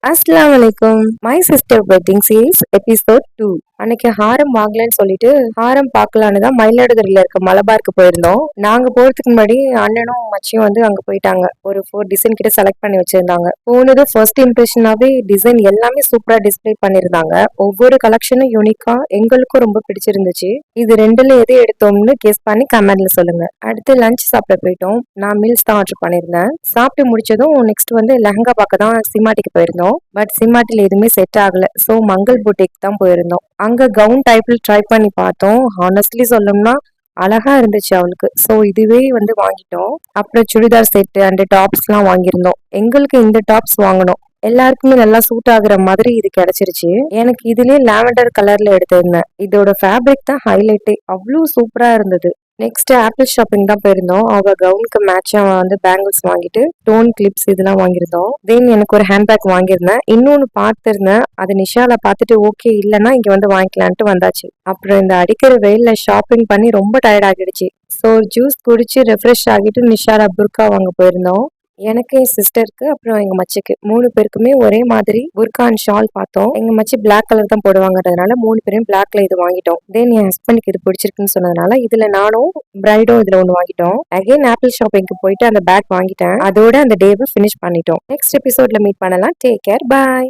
அஸ்ஸலாமு my sister wedding series episode 2. அன்னைக்கு ஹாரம் வாங்கலன்னு சொல்லிட்டு ஹாரம் பார்க்கலான்னு தான் மயிலாடுதுறையில இருக்க மலபாருக்கு போயிருந்தோம். நாங்க போறதுக்கு முன்னாடி அண்ணனும் மச்சியும் வந்து அங்க போயிட்டாங்க. ஒரு 4 டிசைன் கிட்ட செலக்ட் பண்ணி வச்சிருந்தாங்க. போனது ஃபர்ஸ்ட் இம்ப்ரெஷனாவே டிசைன் எல்லாமே சூப்பரா டிஸ்ப்ளே பண்ணிருந்தாங்க. ஒவ்வொரு கலெக்ஷனும் யூனிக்கா எங்களுக்கும் ரொம்ப பிடிச்சிருந்துச்சு. இது ரெண்டுல எது எடுத்தோம்னு கெஸ் பண்ணி கமெண்ட்ல சொல்லுங்க. அடுத்து லஞ்ச் சாப்பிட போயிட்டோம். நான் மீல்ஸ் தான் ஆர்டர் பண்ணியிருந்தேன். சாப்பிட்டு முடிச்சதும் நெக்ஸ்ட் வந்து லெஹங்கா பார்க்க தான் சிமாட்டிக்கு போயிருந்தோம். பட் சிமாட்டில் எதுவுமே செட் ஆகல. ஸோ மங்கள் புட்டிக் தான் போயிருந்தோம். அங்க கவுன் டைப்ல ட்ரை பண்ணி பார்த்தோம். ஹானஸ்ட்லி சொல்லணும்னா அழகா இருந்துச்சு அவளுக்கு. ஸோ இதுவே வந்து வாங்கிட்டோம். அப்புறம் சுடிதார் செட்டு அண்ட் டாப்ஸ்லாம் வாங்கியிருந்தோம். எங்களுக்கு இந்த டாப்ஸ் வாங்கணும். எல்லாருக்குமே நல்லா சூட் ஆகுற மாதிரி இது கிடைச்சிருச்சு. எனக்கு இதுலயே லாவெண்டர் கலர்ல எடுத்திருந்தேன். இதோட ஃபேப்ரிக் தான் ஹைலைட்டே. அவ்வளோ சூப்பரா இருந்தது. நெக்ஸ்ட் ஆப்பிள் ஷாப்பிங் தான் போயிருந்தோம். அவங்க கவுனுக்கு மேட்சா வந்து பேங்கிள்ஸ் வாங்கிட்டு ஸ்டோன் கிளிப்ஸ் இதெல்லாம் வாங்கியிருந்தோம். தென் எனக்கு ஒரு ஹேண்ட் பேக் வாங்கியிருந்தேன். இன்னொன்னு பார்த்திருந்தேன். அது நிஷால பார்த்துட்டு ஓகே இல்லைன்னா இங்க வந்து வாங்கிக்கலான்ட்டு வந்தாச்சு. அப்புறம் இந்த அடிக்கிற வெயில்ல ஷாப்பிங் பண்ணி ரொம்ப டயர்ட் ஆகிடுச்சு. ஸோ ஜூஸ் குடிச்சு ரெஃப்ரெஷ் ஆகிட்டு நிஷாலா புர்கா வாங்க போயிருந்தோம். எனக்கு என் சிஸ்டருக்கு அப்புறம் எங்க மச்சிக்கு 3 பேருக்குமே ஒரே மாதிரி புர்கா அண்ட் ஷால் பார்த்தோம். எங்க மச்சி பிளாக் கலர் தான் போடுவாங்கறதுனால 3 பேரும் பிளாக்ல இது வாங்கிட்டோம். தென் என் ஹஸ்பண்டுக்கு இது பிடிச்சிருக்குன்னு சொன்னதுனால இதுல நானும் பிரைடும் இதுல ஒன்று வாங்கிட்டோம். அகைன் ஆப்பிள் ஷாப்பிங்க்கு போயிட்டு அந்த பேக் வாங்கிட்டேன். அதோட அந்த டேவை ஃபினிஷ் பண்ணிட்டோம். நெக்ஸ்ட் எபிசோட்ல மீட் பண்ணலாம். Take care. பாய்.